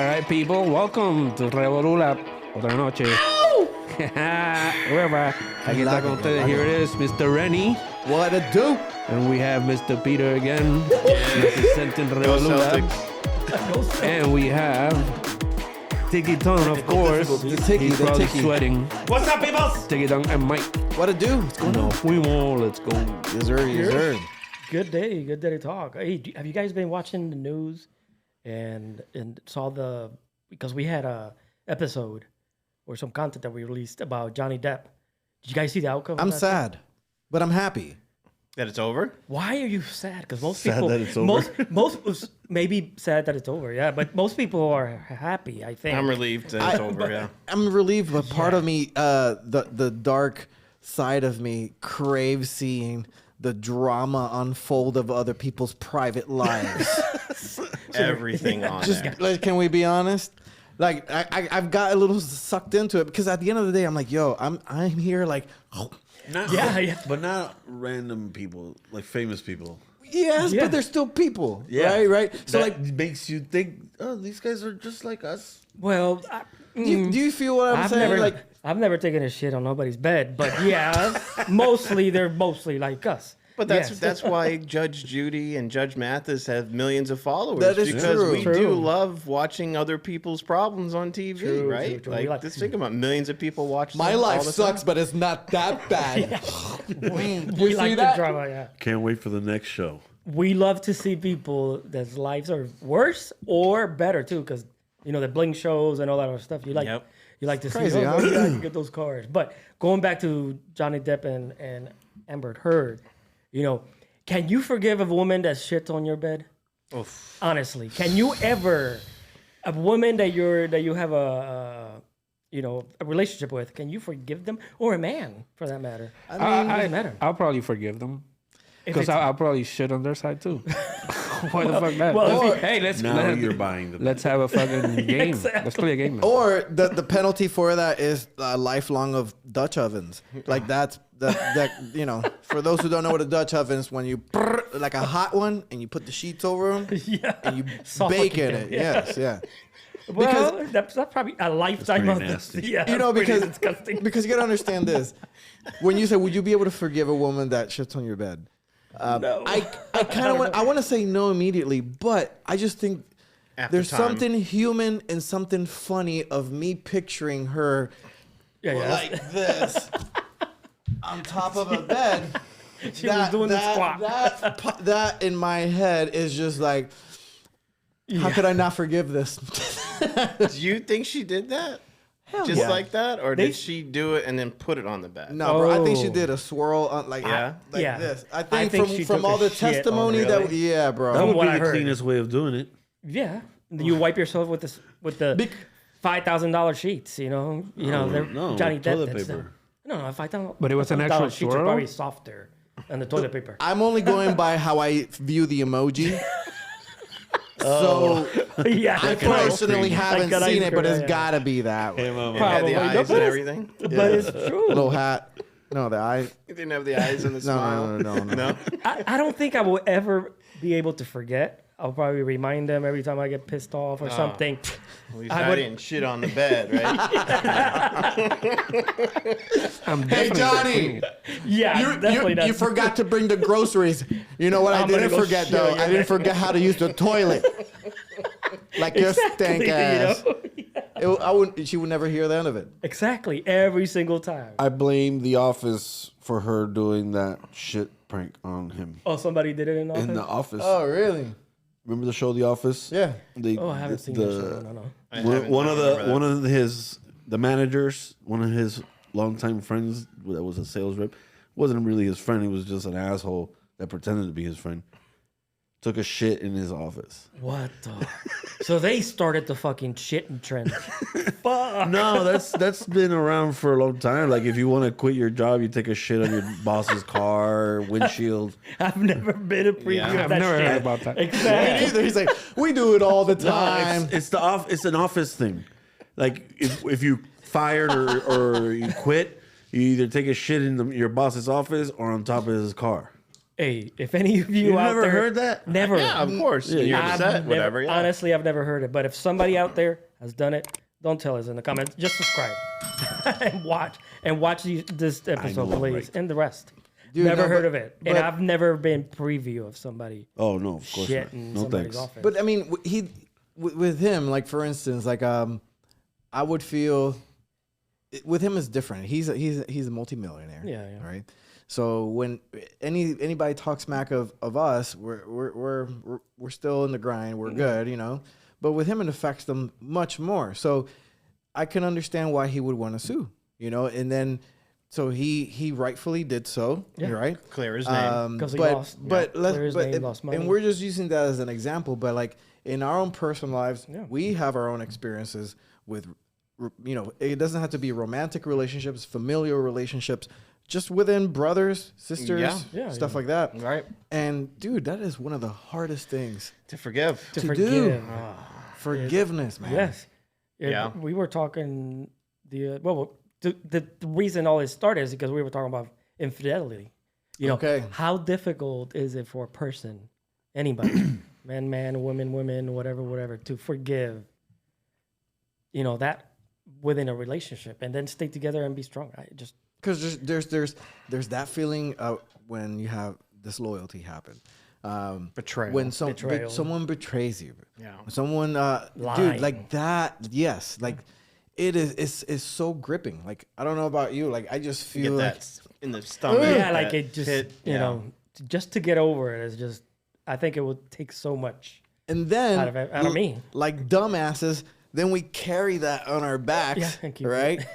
right, people, welcome to Revolula otra noche. We're back. Aquí está con ustedes. Here it is, Mr. Rennie. What it do? And we have Mr. Peter again, representing Revolula. And we have Tiki Tongue, of course. He's probably sweating. What's up, people? Tiki Tongue and Mike. What it do? What's going on? Fuimos, let's go. Yes, sir. Yes, sir. Good day to talk. Hey, have you guys been watching the news and saw because we had a episode or some content that we released about Johnny Depp. Did you guys see the outcome? I'm sad, but I'm happy. That it's over? Why are you sad? Because most Sad people, that it's over? most maybe sad that it's over. Yeah, but most people are happy. I think. I'm relieved that it's over, yeah. I'm relieved, but part of me, the dark side of me, craves seeing the drama unfold of other people's private lives. Everything on Just there. like, can we be honest? Like I've got a little sucked into it because at the end of the day, I'm like, yo, I'm here like, Yeah. But not random people, like famous people. yes, Yeah. but they're still people, Yeah. right? So That like, makes you think, oh, these guys are just like us. Well, do you feel what I'm saying? I've never taken a shit on nobody's bed, but yeah, they're mostly like us. But that's why Judge Judy and Judge Mathis have millions of followers. That is because true. we True. do love watching other people's problems on TV, True, right? true. We Like, like- just think about millions of people watch my them all life the sucks, time. but it's not that bad. we like the drama. Yeah. Can't wait for the next show. We love to see people that's lives are worse or better too, because the bling shows and all that other stuff. You like to crazy, see. huh? You like to get those cards. But going back to Johnny Depp and Amber Heard, can you forgive a woman that shits on your bed? Oof. Honestly, can you ever a woman that you have a relationship with? Can you forgive them, or a man for that matter? I mean, it doesn't matter. I'll probably forgive them. If Because it's- I'll probably shit on their side too. Why the fuck not? well, Hey, let's You're buying the. let's have a fucking game. Exactly. Let's play a game now. or the penalty for that is lifelong of Dutch ovens. Like that for those who don't know what a Dutch oven is, when you like a hot one and you put the sheets over them yeah, and you Suffocate bake in them, it. yeah. Yes, yeah. Well, that's probably a lifetime pretty of nasty. Yeah, You pretty because disgusting. because you gotta understand this. When you say, would you be able to forgive a woman that shits on your bed? No. I kind of want to say no immediately, but I just think After there's time. something human and something funny of me picturing her yeah. like this on top of a bed. She was doing the squat. That in my head is just like, how could I not forgive this? Do you think she did that? Just yeah. like that? Or They- did she do it and then put it on the bed? No, bro. I think she Oh. did a swirl on like Yeah? like Yeah. this. I I think, think she from took all a the shit on testimony it. that Really? yeah, bro. That would what be I the heard. cleanest way of doing it. Yeah, you wipe yourself with the Bec- $5,000 sheets. They're no, Johnny Depp. toilet that's paper. No, $5,000. But it was an $5,000 actual sheets swirl? are probably softer than the toilet paper. I'm only going by how I view the emoji. So yeah, I personally haven't Like an seen ice it, but cream, it's yeah. gotta be that way. It had Probably. the eyes No, and but it's- everything? But it's true. Little hat. No, the eye. You didn't have the eyes and the No, smile? no. I don't think I will ever be able to forget. I'll probably remind them every time I get pissed off or something. At least I I, would- didn't shit on the bed, right? I'm Hey, definitely Johnny. Yeah, definitely not. You forgot to bring the groceries. You know what I I'm gonna didn't go forget shit though? on your I didn't bed. forget how to use the toilet. Like your stank ass. She would never hear the end of it. Exactly, every single time. I blame The Office for her doing that shit prank on him Oh, somebody did it in the office? in The Office. Oh, really? Remember the show The Office? Yeah. Oh, I haven't seen that show. No. I haven't- One I of remember that. the managers, one of his longtime friends that was a sales rep, wasn't really his friend. He was just an asshole that pretended to be his friend. Took a shit in his office. What the? So they started the fucking shitting trend. Fuck. No, that's been around for a long time. Like if you want to quit your job, you take a shit on your boss's car, windshield. I've never been a preview Yeah. of I've that never shit. heard about that. Exactly. Either. He's like, we do it all the No, time. it's an office thing. Like if you fired or you quit, you either take a shit in your boss's office or on top of his car. Hey, if any of you You out never there heard that? never, Yeah, of course. You're upset, whatever. Yeah. Honestly, I've never heard it. But if somebody out there has done it, don't tell us in the comments. Just subscribe and watch this episode, know I'm please, right. and the rest. Dude, never no, heard but- of it, and but- I've never been preview of somebody Oh no, of course not. shitting No somebody's thanks. office. But I mean, with him, like for instance, like I would feel with him is different. He's a multimillionaire. Yeah, yeah. Right. So when anybody talks smack of us, we're still in the grind. We're good, you know. But with him, it affects them much more. So I can understand why he would want to sue, you know. And then so he rightfully did so, Yeah. right? Clear his name. Because he but lost, but let's clear his but name, lost money. and we're just using that as an example. But like in our own personal lives, Yeah. we have our own experiences with, you know, it doesn't have to be romantic relationships, familial relationships, just within brothers, sisters, Yeah, stuff yeah. like that. Right. And dude, that is one of the hardest things. To forgive. to to forgive. do. Forgiveness, man. Yes. Yeah. We were talking the reason all this started is because we were talking about infidelity. You know, Okay. how difficult is it for a person, anybody, man, women, whatever, to forgive, you know, that within a relationship and then stay together and be strong. I just, Because there's that feeling when you have disloyalty happen. Betrayal. When Betrayal. someone betrays you. Yeah. When someone dude, Lying. like that, yes. Like it's so gripping. Like I don't know about you. Like I just You feel get like that in the stomach. yeah, like that it just, hit, you yeah. know, just to get over it is just, I think it would take so much. and then out of me. like dumbasses, then we carry that on our backs, Yeah, and keep it. right?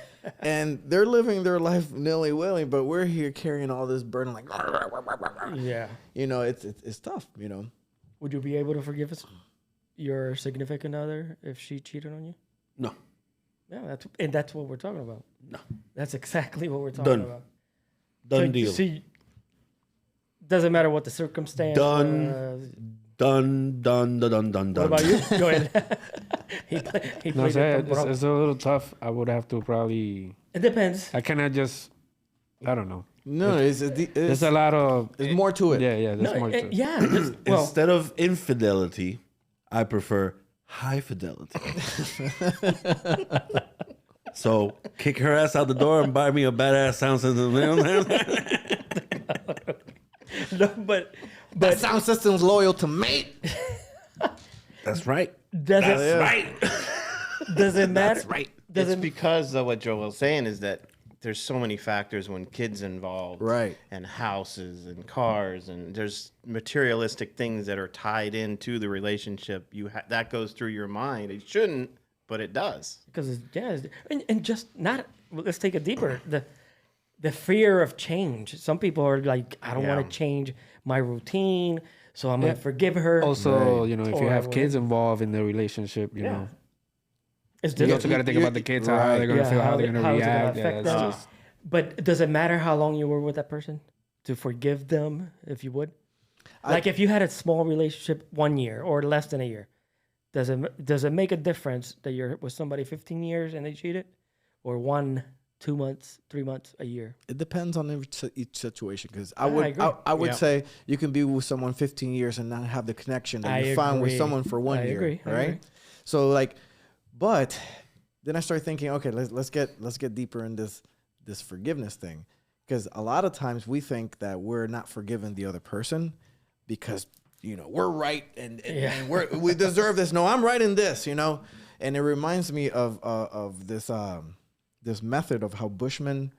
And they're living their life nilly-willy, but we're here carrying all this burden like Yeah. you know, it's tough, you know. Would you be able to forgive your significant other if she cheated on you? No. Yeah, that's what we're talking about. No. That's exactly what we're talking Done. about. Done So, deal. See, doesn't matter what the circumstance. Done. was. Done. What about you? Go ahead. he No, played it it's a little tough. I would have to probably. It depends. I cannot just. I don't know. No, There's it's a lot of. more to it. Yeah, there's more to it. Yeah. Well, Instead of infidelity, I prefer high fidelity. So kick her ass out the door and buy me a badass sound system. no, but That sound system's loyal to me. That's right. does it Right. does it matter? That's right. Does It's it because of what Joel's saying is that there's so many factors when kids involved, Right. And houses and cars, and there's materialistic things that are tied into the relationship. That goes through your mind. It shouldn't, but it does. Because and just not. Let's take it deeper. The fear of change. Some people are like, I don't Yeah. want to change my routine, so I'm gonna forgive her. Also, you know, if you Or have whatever. kids involved in the relationship, you Yeah. know, It's you different. also got to think about the kids, how they're gonna feel, how they're gonna how is it gonna react. Yeah, affect that's them? just. But does it matter how long you were with that person to forgive them if you would? Like if you had a small relationship 1 year or less than a year, does it make a difference that you're with somebody 15 years and they cheated, or 1, 2 months, 3 months, a year? It depends on each situation. Because I agree. I would Yeah. say you can be with someone 15 years and not have the connection that I you found with agree. someone for 1 I year, agree. I right? agree. So like, but then I started thinking, okay, let's get deeper in this forgiveness thing, because a lot of times we think that we're not forgiving the other person because, you know, we're right and we deserve this. No, I'm right in this, you know. And it reminds me of this this method of how Bushmen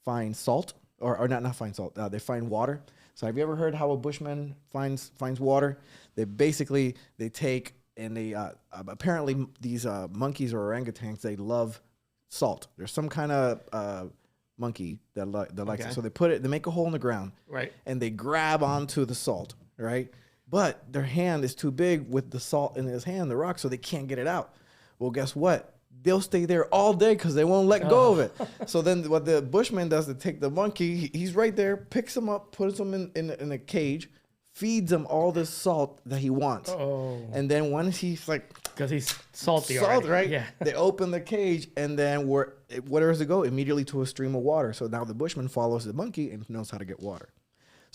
find salt, or not find salt. They find water. So have you ever heard how a Bushman finds water? They take and they apparently these monkeys or orangutans, they love salt. There's some kind of monkey that likes it. So they make a hole in the ground, Right. and they grab onto the salt, right? But their hand is too big with the salt in his hand, the rock, so they can't get it out. Well, guess what? They'll stay there all day because they won't let go of it. So then what the Bushman does to take the monkey, he's right there, picks him up, puts him in a cage, feeds him all this salt that he wants. Oh, And then once he's like, because he's salty salt, already. right? Yeah. They open the cage, and then where does it go? Immediately to a stream of water. So now the Bushman follows the monkey and knows how to get water.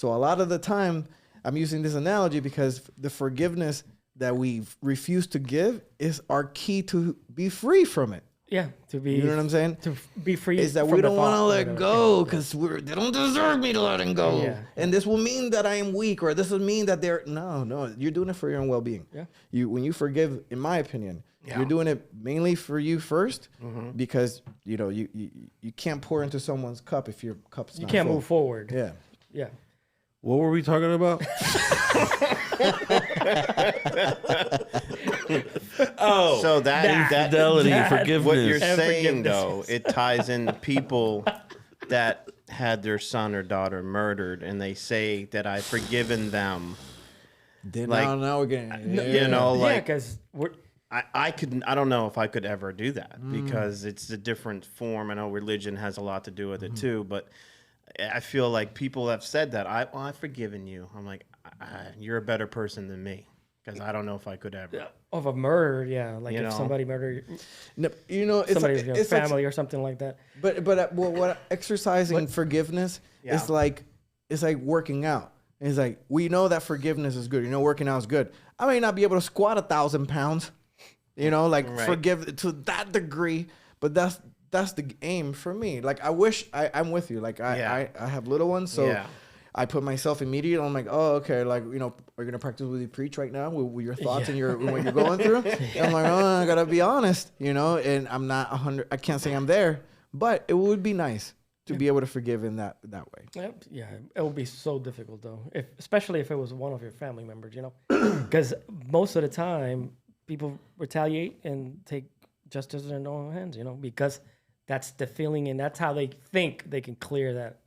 So a lot of the time, I'm using this analogy because the forgiveness that we refuse to give is our key to be free from it. Yeah, to be. You know what I'm saying? To be free. Is that from we the don't want to thought or let whatever. go because they don't deserve me to letting go. Yeah. And this will mean that I am weak, or this will mean that they're no. You're doing it for your own well-being. Yeah. When you forgive, in my opinion, you're doing it mainly for you first, because you can't pour into someone's cup if your cup's You not can't full. move forward. Yeah. Yeah. What were we talking about? So that Fidelity, forgiveness. what you're And saying forgiveness. though, it ties in people that had their son or daughter murdered, and they say that I've forgiven them. Then Like, now we're getting You know, Yeah, like because we're. I don't know if I could ever do that because it's a different form. I know religion has a lot to do with it too, but I feel like people have said that I've forgiven you. I'm like, you're a better person than me because I don't know if I could ever. Of a murder, yeah, like You if know? somebody murdered No, it's somebody like, in your it's like- family or something like that. But what exercising forgiveness is like, it's like working out. It's like, we know that forgiveness is good. Working out is good. I may not be able to squat 1,000 pounds, forgive to that degree, but that's the aim for me. Like, I wish I'm with you. Like, I have little ones, so I put myself immediately. I'm like, oh, okay. Like, are you gonna practice what you preach right now with your thoughts and what you're going through? And I'm like, oh, I gotta be honest, and I'm not 100. I can't say I'm there, but it would be nice to be able to forgive in that way. Yeah, it would be so difficult though, especially if it was one of your family members, because most of the time people retaliate and take justice in their own hands, because that's the feeling and that's how they think they can clear that,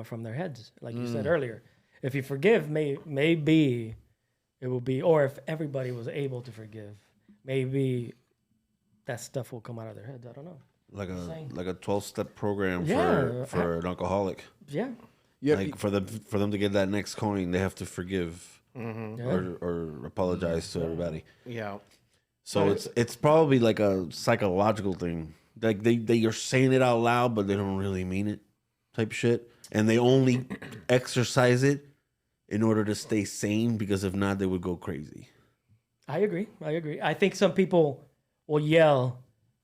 from their heads. Like you said earlier, if you forgive, maybe it will be, or if everybody was able to forgive, maybe that stuff will come out of their heads. I don't know. Like a 12-step program Yeah. for an alcoholic. Yeah. Like for them to get that next coin, they have to forgive or apologize to everybody. Yeah. So it's probably like a psychological thing. Like they're saying it out loud, but they don't really mean it, type shit. And they only exercise it in order to stay sane, because if not, they would go crazy. I agree. I think some people will yell,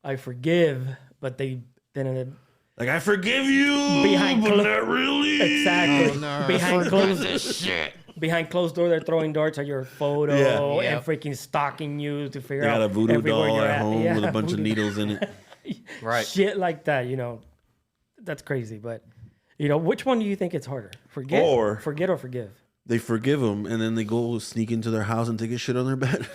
"I forgive," but they then Like, I forgive you, Behind but clo- not really. exactly Shit. behind closed door, they're throwing darts at your photo Yeah. and freaking stalking you to figure They out got a voodoo everywhere doll you're at home Yeah, with a bunch of voodoo- needles in it. Right. Shit like that, that's crazy. But which one do you think it's harder? Forget or forgive? They forgive them, and then they go sneak into their house and take a shit on their bed.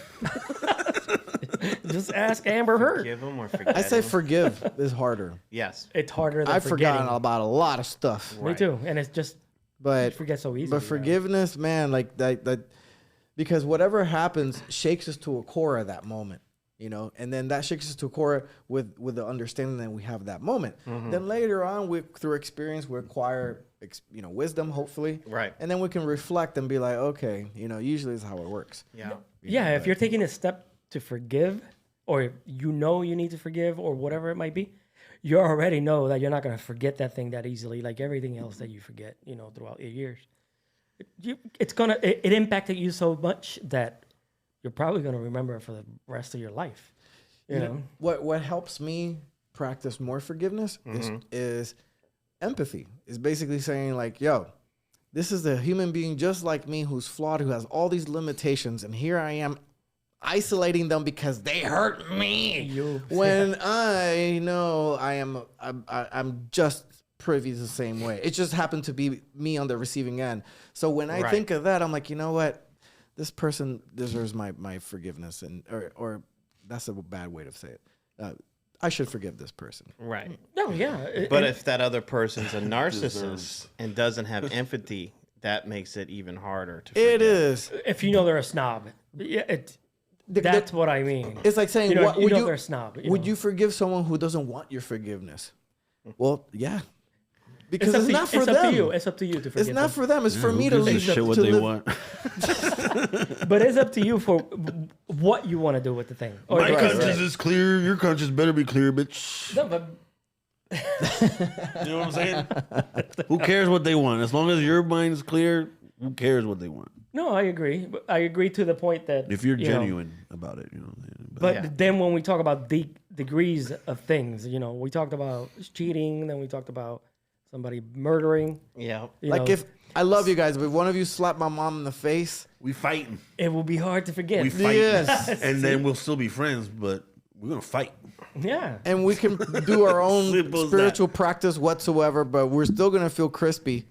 Just ask Amber Heard. Give them or forget. I say them. forgive is harder. Yes. It's harder than I've forgetting. forgotten about a lot of stuff, Me too, and it's just you but forget so easily. But forgiveness, man, like that, because whatever happens shakes us to a core at that moment, and then that shakes us to a core with the understanding that we have that moment. Then later on, through experience, we acquire, wisdom, hopefully. Right. And then we can reflect and be like, okay, usually is how it works. Yeah. Yeah, if you're taking a step to forgive, or you need to forgive, or whatever it might be, you already know that you're not going to forget that thing that easily, like everything else that you forget, throughout your years. It impacted you so much that you're probably going to remember it for the rest of your life. You know? What helps me practice more forgiveness is empathy. Is basically saying like, yo, this is a human being just like me who's flawed, who has all these limitations, and here I am isolating them because they hurt me. When I know I'm just privy to the same way. It just happened to be me on the receiving end. So when I think of that, I'm like, you know what? This person deserves my forgiveness, or that's a bad way to say it. I should forgive this person. Right. No, yeah. But if that other person's a narcissist and doesn't have empathy, that makes it even harder to forgive. It is. If they're a snob, that's what I mean. It's like saying, what would they're a snob. Would you forgive someone who doesn't want your forgiveness? Well, yeah. Because it's not for them. It's up to you. It's up to you to forgive. It's not for them. It's for me to Who gives a leave them. shit what to they live. want. But it's up to you for what you want to do with the thing. My conscience is clear. Your conscience better be clear, bitch. No, but You know what I'm saying? Who cares what they want? As long as your mind's clear, who cares what they want? No, I agree. But I agree to the point that If you're you know, genuine about it, you know. But then when we talk about the degrees of things, we talked about cheating, then we talked about somebody murdering. Yeah. Like if I love you guys, but if one of you slap my mom in the face, we fighting. It will be hard to forget. We fight. Yes. And then we'll still be friends, but we're going to fight. Yeah. and we can do our own Simple as spiritual practice whatsoever, but we're still gonna feel crispy,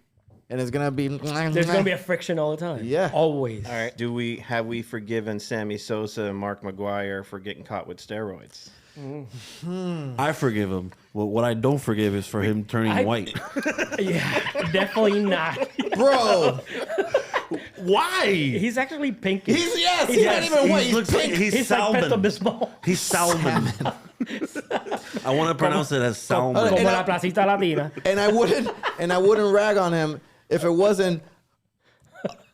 and it's gonna be. There's going to be a friction all the time. Yeah. Always. All right. Have we forgiven Sammy Sosa and Mark McGuire for getting caught with steroids? I forgive him. Well, what I don't forgive is for him turning white. Yeah. Definitely not. Bro, Why? He's actually pink. he's not even white. He's pink. He's like salmon. Pepto-Bismol. He's salmon. I want to pronounce it as salmon. Como la placita latina. and I wouldn't rag on him if it wasn't.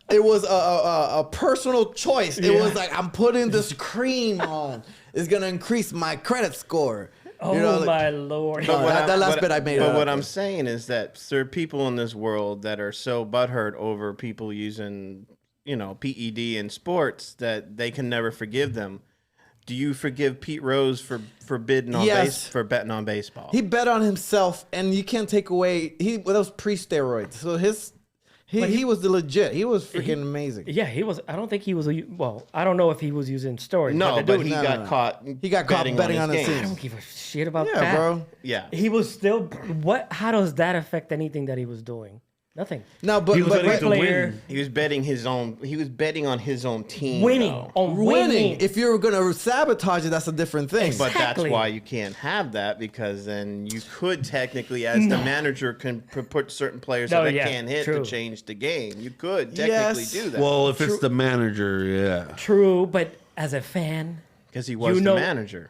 It was a personal choice. It was like, I'm putting this cream on. It's gonna increase my credit score. Oh my Lord. No, that last bit I made But up. what I'm saying is that there are people in this world that are so butthurt over people using, PED in sports that they can never forgive them. Do you forgive Pete Rose for betting on betting on baseball? He bet on himself, and you can't take away. That was pre-steroids, so he was the legit. He was freaking amazing. Yeah, he was. I don't think he was. Well, I don't know if he was using steroids. No, but he No, got no. caught. He got caught betting on his games. I don't team. give a shit about Yeah, that. bro. Yeah. He was still. What? How does that affect anything that he was doing? Nothing. No, but He was betting to player- win. He was betting his own. He was betting on his own team. Winning though. on winning. winning. If you're gonna sabotage it, that's a different thing. But Exactly. that's why you can't have that, because then you could technically, as the manager, can put certain players No, that they yeah, can't hit true. to change the game. You could technically Yes. do that. Well, if it's the manager, yeah. True, but as a fan, because he was the manager.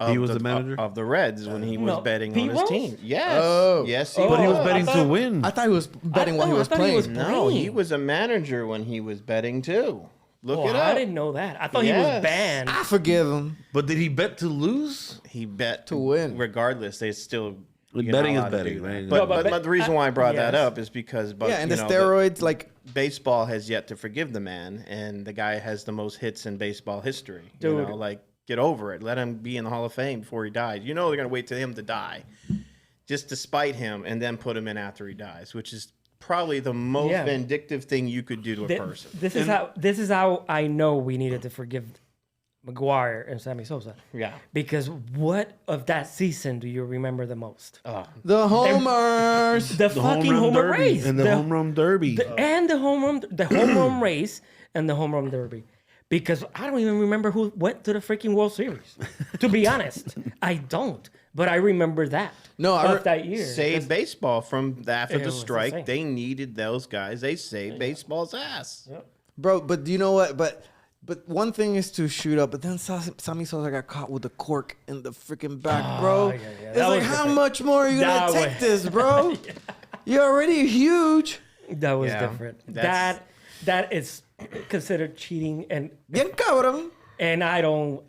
He was the manager? of the Reds when he was No, betting Pete on his Rose? team. Yes, Oh. yes, he But he was was. betting to win. I thought he was betting while he was I thought he playing. was- No, he playing. was a manager when he was betting too. Look oh, it up. I didn't know that. I thought he Yes. was banned. I forgive him. But did he bet to lose? He bet To win. Regardless, they still. But you're betting not is allowed to betting, do that. right? But, No, but but the reason why I brought that yes. up is because, Yeah, and the steroids, like baseball has yet to forgive the man, and the guy has the most hits in baseball history. Dude. Get over it. Let him be in the Hall of Fame before he dies. They're gonna wait till him to die, just to spite him, and then put him in after he dies, which is probably the most Yeah. vindictive thing you could do to a person. This is how I know we needed to forgive McGuire and Sammy Sosa. Yeah. Because what of that season do you remember the most? the homers. The fucking home run race and the home run derby. and the home run race and the home run derby. Because I don't even remember who went to the freaking World Series. To be honest, I don't. But I remember that. No, of that year. Saved baseball from after It the was strike. insane. They needed those guys. They saved baseball's ass. Bro, but do you know what? But one thing is to shoot up, but then Sammy Sosa got caught with the cork in the freaking back, bro. yeah. It's That like, was how different. much more are you That gonna take was- this, bro? You're already huge. That was Yeah, different. that's- That is considered cheating, Bien cabrón. and I don't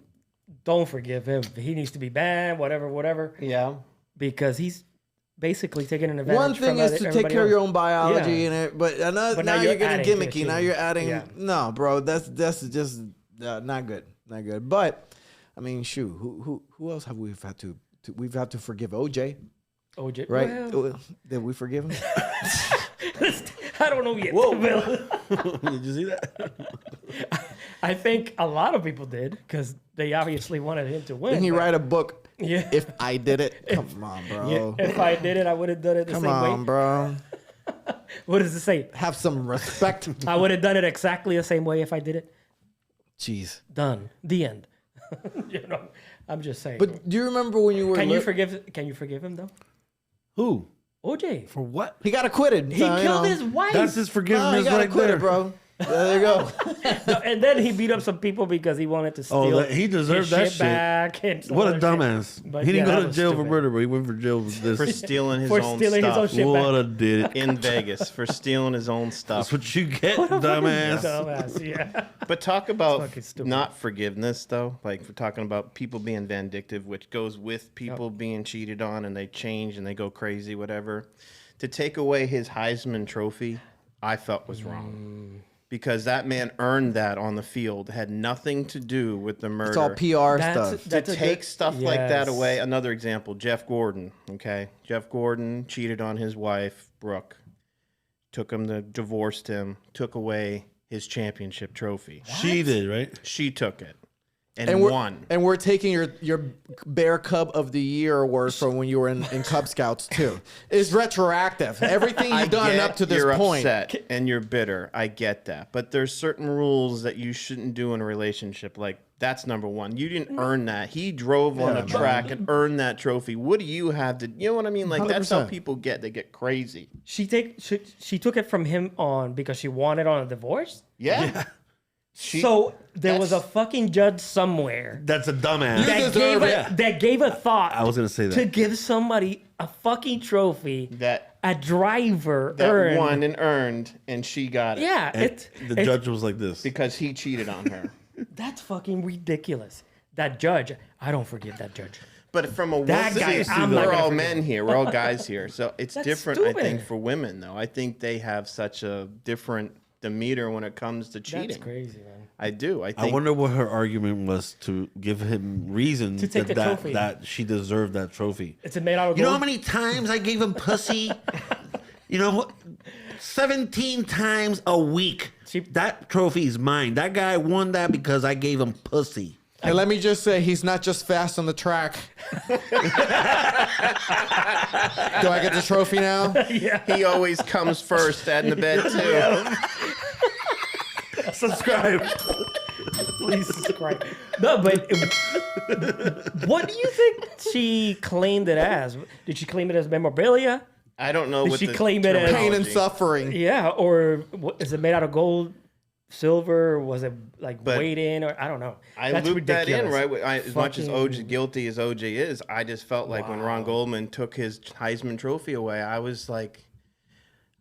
forgive him. He needs to be banned, whatever, Yeah. because he's basically taking an advantage. One thing from is to take everybody care of your else. own biology Yeah. in it, but now But now you're you're getting adding to the gimmicky. Now cheating. you're adding. Yeah. No, bro, that's just not good, not good. But I mean, shoot, who else have we had to we've had to forgive? OJ, OJ, right? well, Did we forgive him? I don't know yet. Did you see that? I think a lot of people did because they obviously wanted him to win. Didn't he but- write a book? Yeah. If I did it, come on, bro. If I did it, I would have done it the Come same on, way. bro. What does it say? Have some respect. I would have done it exactly the same way if I did it. Jeez. Done. The end. I'm just saying. But do you remember when you were? Can you forgive him though? Who? OJ. For what? He got acquitted. He killed his wife. That's his No, he forgiveness got right acquitted, there. bro. There you go. No, and then he beat up some people because he wanted to steal. He deserved his that shit shit. back. And some What a other dumbass. shit. But He didn't yeah, go that to was jail for stupid. murder, but he went for jail for For this. stealing his For own stealing his stuff own shit What back. a dick. in Vegas. For stealing his own stuff. That's what you get, dumbass. Dumbass, yeah. But talk about fucking stupid. not forgiveness, though. Like, we're talking about people being vindictive, which goes with people being cheated on and they change and they go crazy, whatever. To take away his Heisman Trophy, I felt was wrong. Because that man earned that on the field. Had nothing to do with the murder. It's all PR That's- stuff. that's To a take good- stuff like that yes. away. Another example, Jeff Gordon. Okay. Jeff Gordon cheated on his wife, Brooke. Divorced him, took away his championship trophy. She did, right? She took it and, And we're, won. and we're taking your Bear Cub of the Year award from when you were in Cub Scouts too. It's retroactive. Everything you've done up to this you're point. upset and you're bitter. I get that. But there's certain rules that you shouldn't do in a relationship. Like, that's number one. You didn't earn that. He drove on a track and earned that trophy. What do you have to, you know what I mean? Like, that's how 100%. people get. They get crazy. She took it from him on because she wanted on a divorce. Yeah. So there was a fucking judge somewhere That's a dumbass. that gave a thought. I was gonna say that. to give somebody a fucking trophy that a driver that earned. won and earned, and she got it. Yeah, And the judge was like this. Because he cheated on her. that's fucking ridiculous. That judge, I don't forgive that judge. But from a That woman, guy, I'm not we're gonna all forgive men here. We're all guys here. So it's That's different, I think, stupid. for women, though. I think they have such a different demeanor when it comes to cheating. That's crazy, man. I do. I I think. wonder what her argument was to give him reason To take the trophy. that she deserved that trophy. It's made out of gold. You know how many times I gave him pussy? 17 times a week. That trophy is mine. That guy won that because I gave him pussy. And let me just say, he's not just fast on the track. Do I get the trophy now? He always comes first at in the bed, too. Subscribe. Please subscribe. No, but what do you think she claimed it as? Did she claim it as memorabilia? I don't know Did what she the claim it as- Pain and terminology- suffering. Yeah, or is it made out of gold, silver? Was it like But weighed in, or I don't know. I That's looped that in, ridiculous. right? As much as Fucking- guilty as OJ is, I just felt like when Ron Goldman took his Heisman Trophy away, I was like,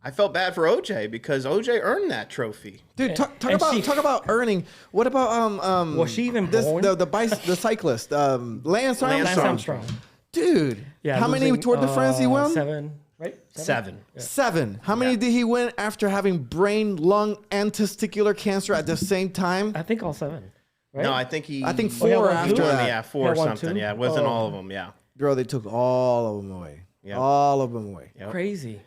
I felt bad for OJ because OJ earned that trophy. Dude, talk and talk about earning. What about Was she even this, born? the cyclist Lance Armstrong? Lance Armstrong. Dude, Yeah, how many losing, Tour de France he won? 7, right? 7. 7. How many did he win after having brain, lung, and testicular cancer at the same time? I think all 7. Right? No, I think he. I think he 4 won after two? that. Yeah, 4 or Yeah, won something. 2? Yeah, it wasn't Oh. all of them. Yeah. Girl, they took all of them away. Yep. All of them away. Yep. Crazy.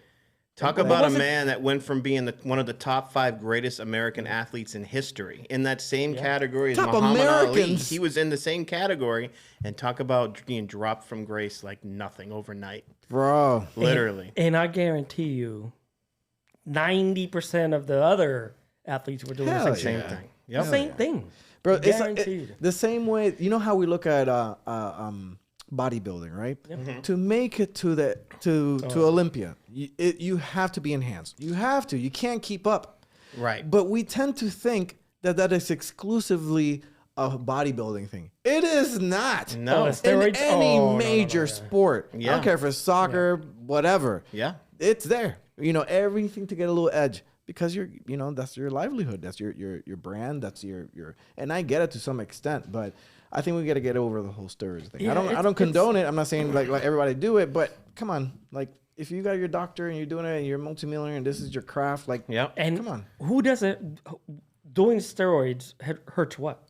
Talk about a man that went from being one of the top 5 greatest American athletes in history in that same category as Top Muhammad Ali. Americans. He was in the same category, and talk about being dropped from grace like nothing overnight. Bro. Literally. And I guarantee you, 90% of the other athletes were doing Hell the same Same Yeah. thing. Yep. Same thing. Bro, it's Guaranteed. the same way. You know how we look at bodybuilding, right? To make it to Olympia, you have to be enhanced. You have to. You can't keep up. Right. But we tend to think that is exclusively a bodybuilding thing. It is not. No. Oh, In steroids? any Oh, no, major yeah. sport. I Yeah. don't care if it's soccer, whatever. Yeah. It's there. Everything to get a little edge. Because that's your livelihood. That's your brand. That's your and I get it to some extent, but I think we got to get over the whole steroids thing. Yeah, I don't condone it. I'm not saying like everybody do it, but come on, like if you got your doctor and you're doing it and you're a multimillionaire and this is your craft, like Yep. And come on. who doesn't? Doing steroids hurts what?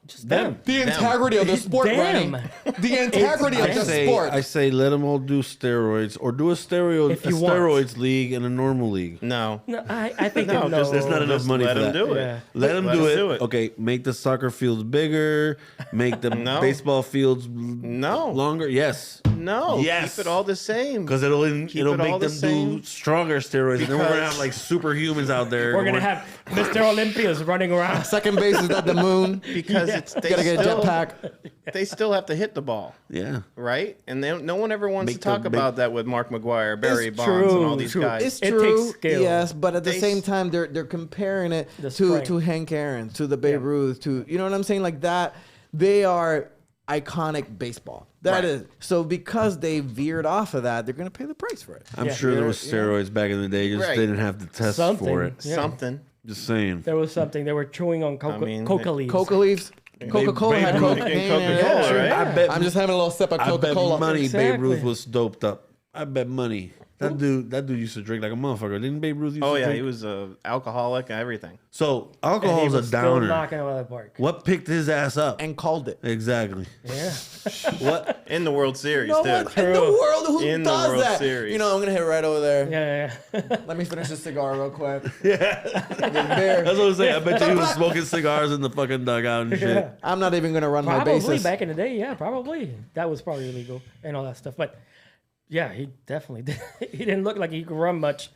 Just them. The integrity of the sport, Damn. Ronnie. The integrity of the sport. I say let them all do steroids or do a If you want. steroids league and a normal league. No. No, I think No, no, just- There's not enough Just money let for him that. do it. Yeah. Let them Let do us it. do it. Okay, make the soccer fields bigger, make the No. baseball fields No. longer. Yes. No. No, Yes. keep it all the same. Because it'll Keep make it all them the same. do stronger steroids, and then we're gonna Because- have like superhumans out there. We're gonna have Mr. Olympia's running around. Second base is at the moon. because Yeah. it's You gotta get a jetpack. they still have to hit the ball, Yeah. right? And no one ever wants Make to talk the- about that with Mark McGuire, Barry It's Bonds, and all true, these true. guys. It's It true, takes skill. yes, but at the They same s- time, they're comparing it The to strength. Hank Aaron, to the Babe Ruth, to you know what I'm saying, like that. They are iconic baseball. That Right. is so because they veered off of that, they're gonna pay the price for it. I'm Yeah. sure there was steroids back in the day. Just Right. they didn't have the test Something. for it. Yeah. Something. Just saying. There was something. They were chewing on coca, I mean, coca leaves. Coca leaves, Coca-Cola had Babe Ruth. cocaine in Coca-Cola, it. right? Sure. I bet. I'm just having a little sip of I bet Coca-Cola. money Babe Exactly. Ruth was doped up. I bet money. That dude used to drink like a motherfucker. Didn't Babe Ruth used Oh to yeah, drink? he was alcoholic and everything. So And he alcohol's was a still downer. knocking out of the park. What picked his ass up? And called it. Exactly. Yeah. What? In the World Series, No too. one in the world who In the does World that. Series. You know, I'm gonna hit right over there. Yeah. Let me finish this cigar real quick. That's what I'm saying. I bet you he was smoking cigars in the fucking dugout and shit. Yeah. I'm not even gonna run my Probably bases. back in the day, yeah, probably. That was probably illegal and all that stuff. But yeah, he definitely did. He didn't look like he could run much,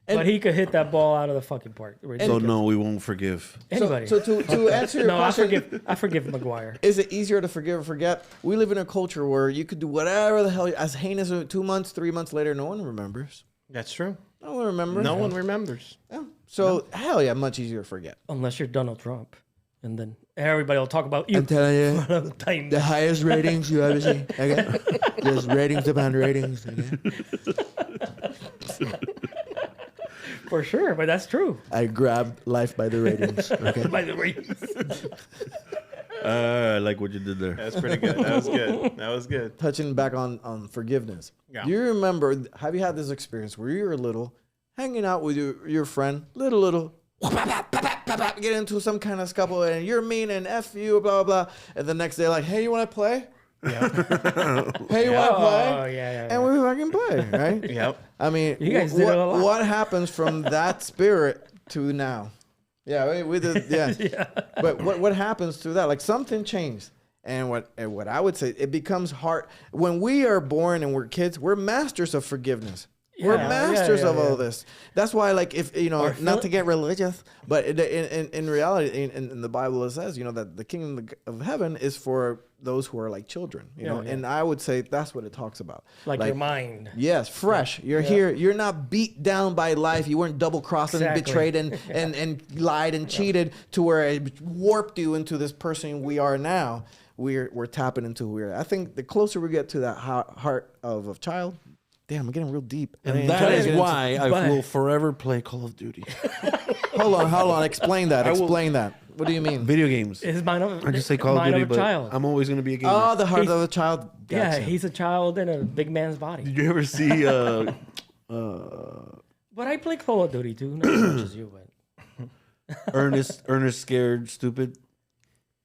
but he could hit that ball out of the fucking park. So Ridiculous. no, we won't forgive. Anybody. So to answer your no, question, I forgive McGuire. is it easier to forgive or forget? We live in a culture where you could do whatever the hell, as heinous as 2 months, 3 months later, no one remembers. That's true. No one remembers. No one remembers. Yeah. So hell yeah, much easier to forget. Unless you're Donald Trump. And then everybody will talk about you. I'm telling you, for another time. the highest ratings you ever seen. Okay, just ratings upon ratings. Okay? For sure, but that's true. I grabbed life by the ratings. Okay. By the way. I like what you did there. That's pretty good. That was good. That was good. Touching back on forgiveness. Yeah. Do you remember? Have you had this experience where you were little, hanging out with your friend, little, get into some kind of scuffle, and you're mean and F you, blah blah blah, and the next day like, hey, you want to play? Yeah. Hey, you want to play? Oh, yeah. And we fucking play, right? Yep. I mean, You guys did it a lot. what happens from that spirit to now? Yeah, we did. Yeah. But what happens to that? Like something changed. And what I would say, it becomes hard. When we are born and we're kids, we're masters of forgiveness. We're Yeah, masters yeah, of all yeah. this. That's why, like, if you know, Or not to get religious, but in reality, in the Bible, it says, you know, that the kingdom of heaven is for those who are like children. You know, Yeah. and I would say that's what it talks about. Like your mind. Yes, fresh. You're here. You're not beat down by life. You weren't double crossed and Exactly. betrayed and lied and cheated to where it warped you into this person we are now. We're tapping into who we are. I think the closer we get to that heart of a child, damn, I'm getting real deep. I And ain't that trying to is get into- why I but- will forever play Call of Duty. Hold on. Explain that. I will- Explain that. What do you mean? Video games. His mind of I just say Call of mind Duty, a but child. I'm always going to be a gamer. Oh, the heart He's- of a child. Yeah, Gotcha. he's a child in a big man's body. Did you ever see But I play Call of Duty too, not as much as you. But Ernest Scared Stupid?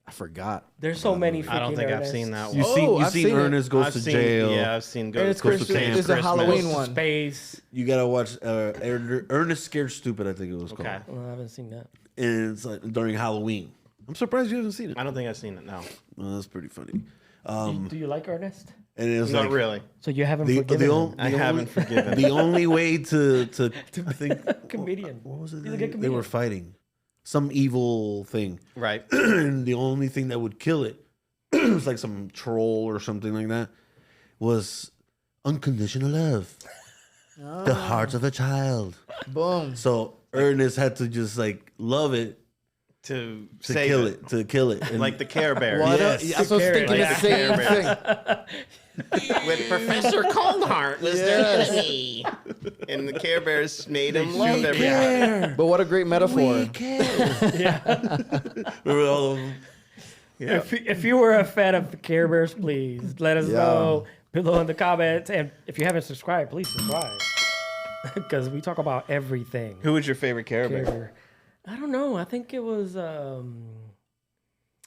I forgot. there's so many. I don't freaking think I've Ernests. seen that You one. I've seen seen it. Ernest Goes I've to seen, Jail. Yeah, I've seen And Goes it's to Christmas. Camp It's a Christmas. Halloween Goes to one. Space. You gotta watch Ernest Scared Stupid, I think it was called. Okay. Oh, I haven't seen that. And it's like during Halloween. I'm surprised you haven't seen it. I don't think I've seen it. No, Well, that's pretty funny. Do you like Ernest? And it was not like really. So you haven't the forgiven him. only I haven't forgiven. the only way to I think Comedian. what was it? He's a good They comedian. were fighting some evil thing, Right. and the only thing that would kill it was like some troll or something like that. Was unconditional love, the heart of a child. Boom. So Ernest had to just like love it To to save kill it, to kill it, and like the Care Bears. What Yes. I was thinking the Like same Care thing. With Professor Coldheart was their enemy, and the Care Bears made him love everybody. But what a great metaphor. Remember all of them? If you were a fan of the Care Bears, please let us know below in the comments. And if you haven't subscribed, please subscribe. Because we talk about everything. Who was your favorite Care Care Bear? Bear. I don't know. I think it was. I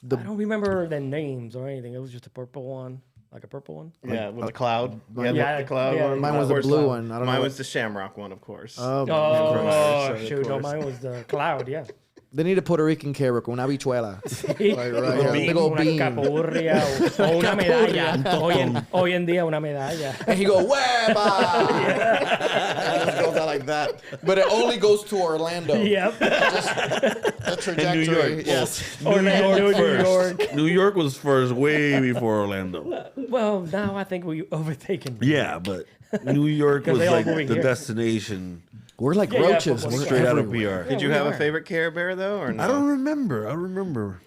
don't remember the names or anything. It was just a purple one, like a purple one. Yeah, with the cloud. Yeah, the cloud yeah, one. Mine Of was the course. blue one. I don't Mine know. was the Shamrock one, of course. Oh, Oh, of course. shoot! No, course. mine was the cloud. Yeah. They need a Puerto Rican carrot con una habichuela. Right here. Big old una bean. capurria o una medalla. Hoy en día una medalla. And he go, "Hueva!" And it goes out like that. But it only goes to Orlando. Yep. The trajectory. New York. Yes. Orlando, New York. New York was first, way before Orlando. Well, now I think we overtaken. Yeah, but New York was they all like moving the here. destination We're like Yeah, roaches. but We're straight out of everywhere. PR. Did you have a favorite Care Bear though, or no? I don't remember.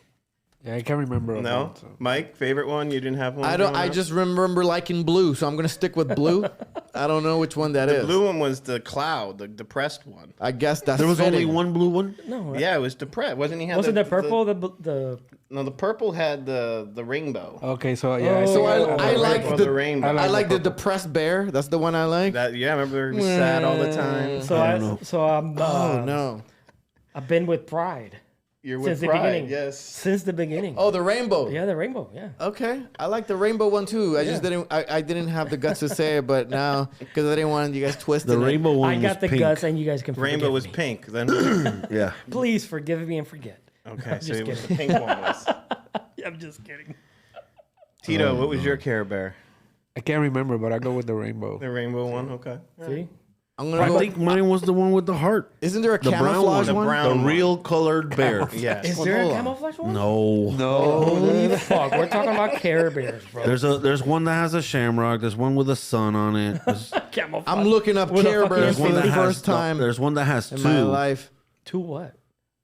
Yeah, I can't remember. No, Mike, favorite one? You didn't have one. I don't. growing I up? just remember liking blue, so I'm gonna stick with blue. I don't know which one that is. The blue one was the cloud, the depressed one. I guess that's. There was only fitting. one blue one. No, Yeah, it was depressed. Wasn't he? wasn't the purple the No, the purple had the rainbow. Okay, so yeah. Oh. So I The like rainbow, the. the rainbow. I like the depressed bear. That's the one I like. That remember he was sad all the time. So I'm. Oh no. I've been with Pride You're since with the pride, beginning. yes. Since the beginning. Oh, the rainbow. Yeah, the rainbow. Yeah. Okay, I like the rainbow one too. I just didn't. I didn't have the guts to say it, but now because I didn't want you guys twisting The it. rainbow one I got was the pink. guts, and you guys can. Rainbow forgive was me. pink. Then Yeah. Please forgive me and forget. okay, so just it was the kidding. pink one. Was. I'm just kidding. Tito, what was your Care Bear? I can't remember, but I go with the rainbow. The rainbow one. Okay. See. I'm gonna I go. think mine was the one with the heart. Isn't there a The brown camouflage one. one? brown The one. real colored bear. Yes. Is there a hold on. camouflage one? No. Holy fuck! We're talking about Care Bears, bro. There's one that has a shamrock. There's one with a sun on it. There's, Camouflage. I'm looking up With a Care fucking Bears one for the that has first time There's one that has in two. my life. To what?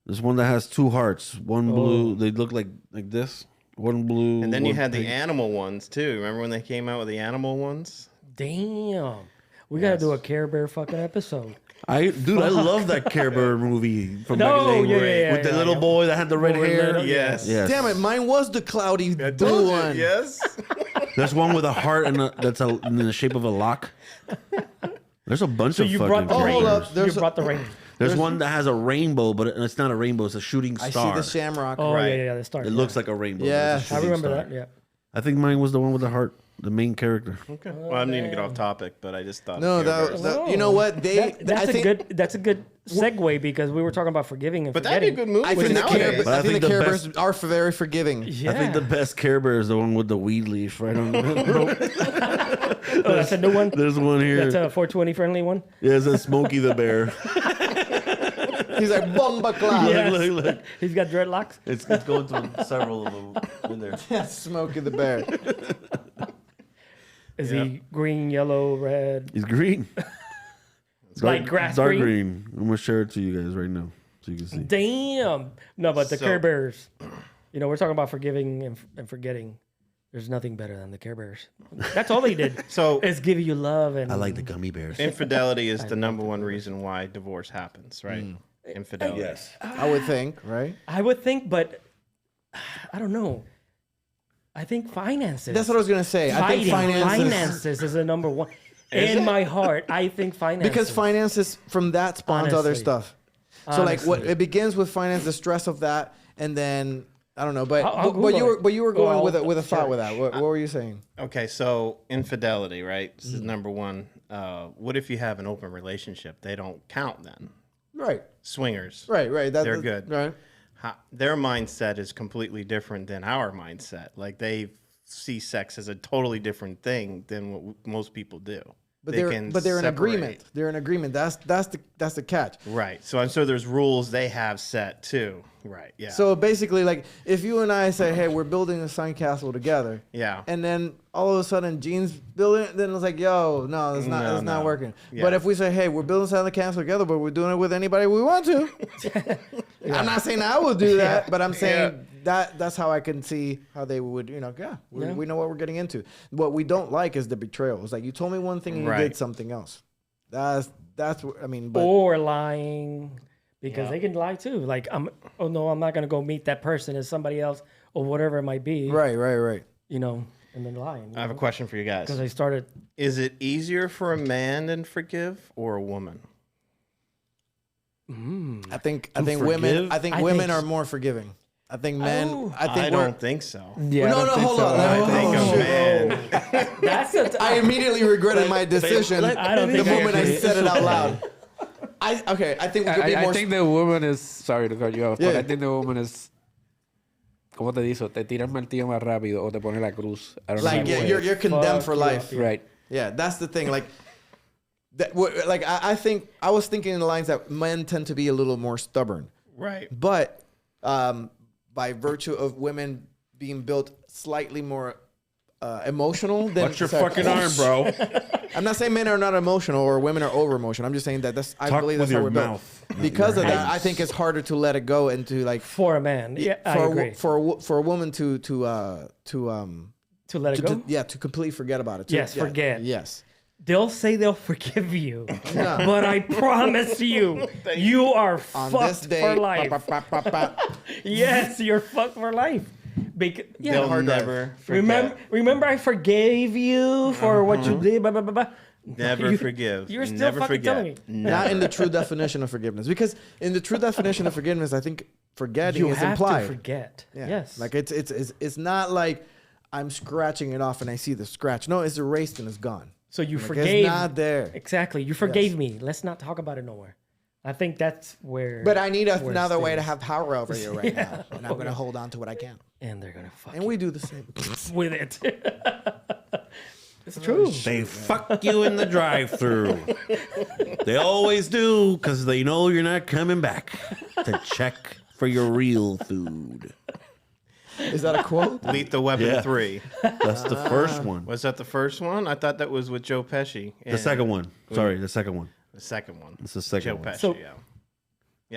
There's one that has two hearts. One blue. They look like this. One blue. And then you one had the pink. animal ones too. Remember when they came out with the animal ones? Damn. We gotta do a Care Bear fucking episode. I love that Care Bear movie from No, back in the day yeah, where- yeah, with the yeah, little yeah. boy that had the red Over hair. little- Yes. Yes. Damn it, mine was the cloudy I told blue you, one. Yes. There's one with a heart and that's in the shape of a lock. There's a bunch of you fucking brought the Oh, Care hold Bears. up. There's you brought the rain. There's one that has a rainbow, but it's not a rainbow. It's a shooting I star. see the shamrock. Oh Right. yeah, the star. It looks like a rainbow. but Yeah. it's a I shooting remember star. that. Yeah. I think mine was the one with the heart, the main character. Okay. Well, I didn't even get off topic, but I just thought. No, of Care Bears. that you know what they. That's I think, That's a good segue because we were talking about forgiving and But that'd be a forgetting. good movie I think the nowadays. Care, But I think the Care best- Bears are very forgiving. Yeah. I think the best Care Bear is the one with the weed leaf right on the Oh, that's a new one. There's one here. That's a 420 friendly one. Yeah, it's a Smokey the Bear. He's like Bomba Cloud. Yes. Look. He's got dreadlocks. It's going through several of them in there. That's Smokey the Bear. Is he green, yellow, red? He's green. Like grass dark green? green. I'm gonna share it to you guys right now so you can see. Damn. No, but the So- Care Bears. You know, we're talking about forgiving and forgetting. There's nothing better than the Care Bears. That's all they did. So is give you love and I like the gummy bears. infidelity is the number one reason why divorce happens, right? Infidelity. Yes. I would think, right? I would think, but I don't know. I think finances. That's what I was gonna say. I think finances is the number one. In my heart, I think finances. because finances from that spawns other Honestly. stuff. So like what Honestly. it begins with finance, the stress of that, and then I don't know, but I'll but you Google were it. but you were going Well, with a thought sure. with that. What were you saying? Okay, so infidelity, right? This is number one. What if you have an open relationship? They don't count then. Right, Swingers. right. They're good. Right. Their mindset is completely different than our mindset. Like they see sex as a totally different thing than what most people do. But They they're can in agreement. separate. They're in agreement. That's the catch. Right. So I'm sure there's rules they have set too. Right. Yeah. So basically, like if you and I say, "Hey, we're building a sandcastle together," yeah. and then all of a sudden Gene's building it, then it's like, "Yo, no, it's not. No, it's not no. working." Yeah. But if we say, "Hey, we're building a sandcastle together, but we're doing it with anybody we want to," I'm not saying I will do that, but I'm saying that's how I can see how they would, we know what we're getting into. What we don't like is the betrayal. It's like you told me one thing and you Right. did something else. That's what I mean. But or lying because they can lie too. Like I'm not gonna go meet that person as somebody else or whatever it might be. right. You know, and then lying. I have a question for you guys. Because I started. Is it easier for a man than forgive or a woman? I think women. forgive? I think I women think- are more forgiving. I think men. Oh. I think I we're. don't think so. Yeah, No, I don't no, think hold so. on. I Oh, think a shit. man. That's a. I immediately regretted my decision I don't the think I moment I agree. said it out loud. I think we could be more. I think the woman is sorry to cut you off, but Yeah. I think the woman is. ¿Cómo te dice? Te tira el martillo más rápido o te pone la cruz. I don't Like, know. yeah, you're condemned for life. Right. Yeah, that's the thing. Like, I think I was thinking in the lines that men tend to be a little more stubborn, Right. but by virtue of women being built slightly more emotional than. What's your fucking arm, bro? I'm not saying men are not emotional or women are over emotional. I'm just saying that I Talk believe with that's how your we're built. mouth. Because of that, I think it's harder to let it go and to like For a man, yeah, I agree. for a woman to let it go. to completely forget about it. Yes, forget. Yes. They'll say they'll forgive you, No. but I promise you, you are On this fucked day, for life. pa. Yes, you're fucked for life. They'll hard drive. never forget. Remember, I forgave you for what you did. Blah, blah, blah, blah. Never forgive. You're still never fucking forget. telling me. Not in the true definition of forgiveness, because in the true definition of forgiveness, I think forgetting You is have implied. to forget. Yeah. Yes. Like it's not like I'm scratching it off and I see the scratch. No, it's erased and it's gone. So you Like, forgave. It's not there. Exactly. You forgave me. Let's not talk about it no more. I think that's where. But I need where it another way to stays. have power over you right now, and I'm gonna hold on to what I can. And they're gonna fuck And you we do the same. with it. It's true. They fuck you in the drive-through. They always do because they know you're not coming back to check for your real food. Is that a quote? Lethal Weapon Yeah. 3. That's the first one. Was that the first one? I thought that was with Joe Pesci. The second one. Sorry, the second one. The second one. It's the second Joe one. Pesci, So- yeah.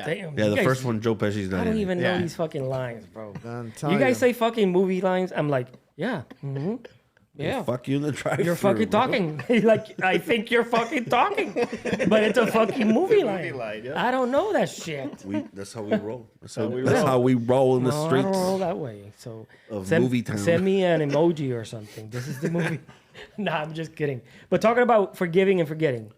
Damn. Yeah, you the guys- first one, Joe Pesci's not I don't in it. even know Yeah. these fucking lines, bro. I'm You telling guys say fucking movie lines. I'm like, yeah. Mm-hmm. Yeah. Fuck you in the drive-through. You're fucking bro. talking. Like, I think you're fucking talking. But it's a fucking movie line. yeah. I don't know that shit. That's how we roll. That's how roll. we roll in the No, I streets. don't roll that way. So of send, movie town. send me an emoji or something. This is the movie. Nah, I'm just kidding. But talking about forgiving and forgetting,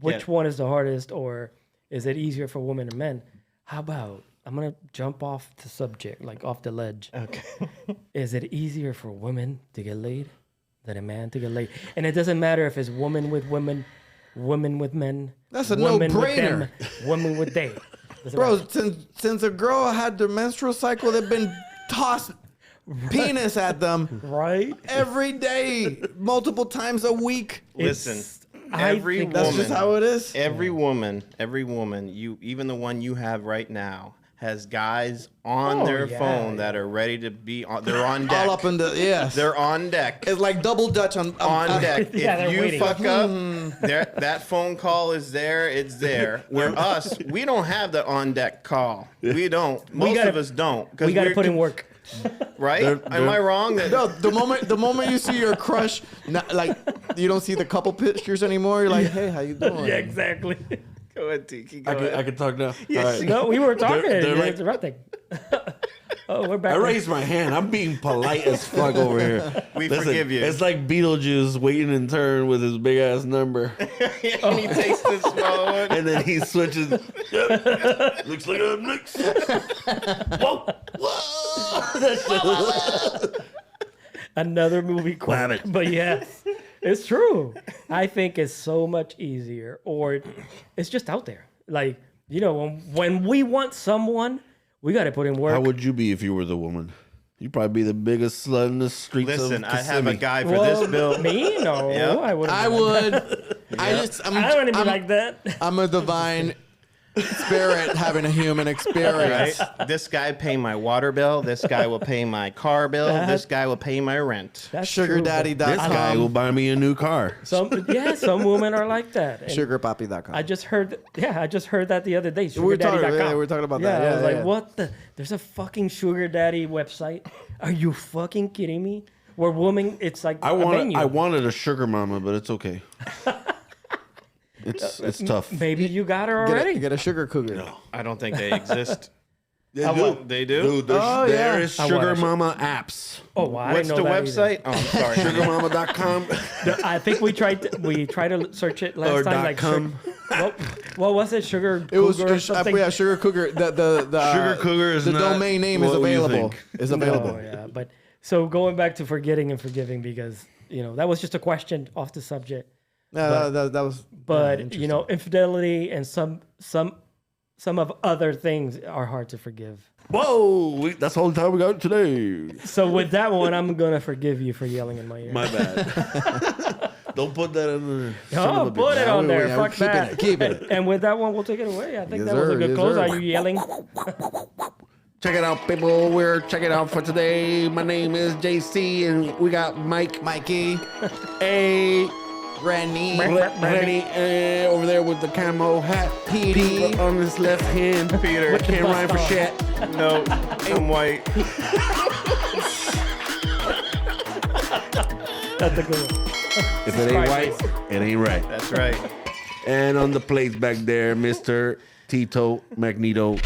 which Yeah. one is the hardest, or is it easier for women and men? How about I'm gonna jump off the subject, like off the ledge. Okay. Is it easier for women to get laid than a man to get laid? And it doesn't matter if it's woman with women, women with men. That's a women with no-brainer. them, women with they. Doesn't Bro, matter. since a girl had their menstrual cycle, they've been tossed penis at them Right? every day, multiple times a week. Listen, I every think That's woman, just how it is. every woman, you even the one you have right now has guys on Oh, their yeah, phone that are ready to be on. They're on deck. All up in the yes. They're on deck. It's like double Dutch on On deck. Yeah, they're If you waiting. fuck up, that phone call is there. It's there. Where us, we don't have the on deck call. We don't. Most gotta- of us don't. 'Cause We got to we're put in work. Right? They're- Am I wrong? That, No, the moment you see your crush, not, like you don't see the couple pictures anymore. You're like, hey, how you doing? Yeah, exactly. Go ahead, Tiki. Go I ahead. can talk now. Yes, All right. No, we were talking. They're You're like- interrupting. Oh, we're back. I raised my hand. I'm being polite as fuck over here. We forgive you. It's like Beetlejuice waiting in turn with his big ass number, And he takes this mode. and then he switches. Yep. Looks like I'm next. Whoa, whoa. Another movie quote. Grab it. But yes, it's true. I think it's so much easier, or it's just out there. Like, you know, when we want someone, we got to put in work. How would you be if you were the woman? You'd probably be the biggest slut in the streets Listen, of I have a Kissimmee. guy for Well, this bill. Me? No, Yep. I wouldn't. I be like would. that. I'm I wouldn't be I'm- like that. I'm a divine spirit having a human experience. Right? This guy pay my water bill. This guy will pay my car bill. This guy will pay my rent. That's true, but This guy will SugarDaddy.com. buy me a new car. some women are like that. And SugarPapi.com. I just heard that the other day. We were talking- SugarDaddy.com. yeah, we were talking about Yeah, that. I was Yeah, like, yeah. what the? There's a fucking sugar daddy website. Are you fucking kidding me? Where woman, it's like I a wanted menu. I wanted a sugar mama, but it's okay. It's tough. Maybe you got her already. Get a sugar cougar. I don't think they exist. They do. They do? Dude, Oh, there yeah. is I sugar want a mama apps. Oh, well, I What's didn't the know that website? Oh, I'm sorry. Sugarmama.com I think we tried to search it last or time. Like, .com. what was it? Sugar It was Cougar or something? yeah, sugar cougar. The Sugar cougar is the not domain name is what you available. think. Is available. Oh, yeah, but so going back to forgetting and forgiving, because that was just a question off the subject. No, that was. But you know, infidelity and some of other things are hard to forgive. Whoa, that's all the time we got today. So with that one, I'm gonna forgive you for yelling in my ear. My bad. Don't put that in there. Oh, put it on there. Fuck that. Keep it. And with that one, we'll take it away. I think Yes, that was a sir. good Yes, close. sir. Are you yelling? Check it out, people. We're checking out for today. My name is JC, and we got Mike, Mikey, A, Rennie, Rennie, over there with the camo hat. Petey. On his left hand. Peter. Can't rhyme for shit. No, I'm white. That's a good one. If it ain't white, it ain't right. That's right. And on the plates back there, Mr. Tito Magneto.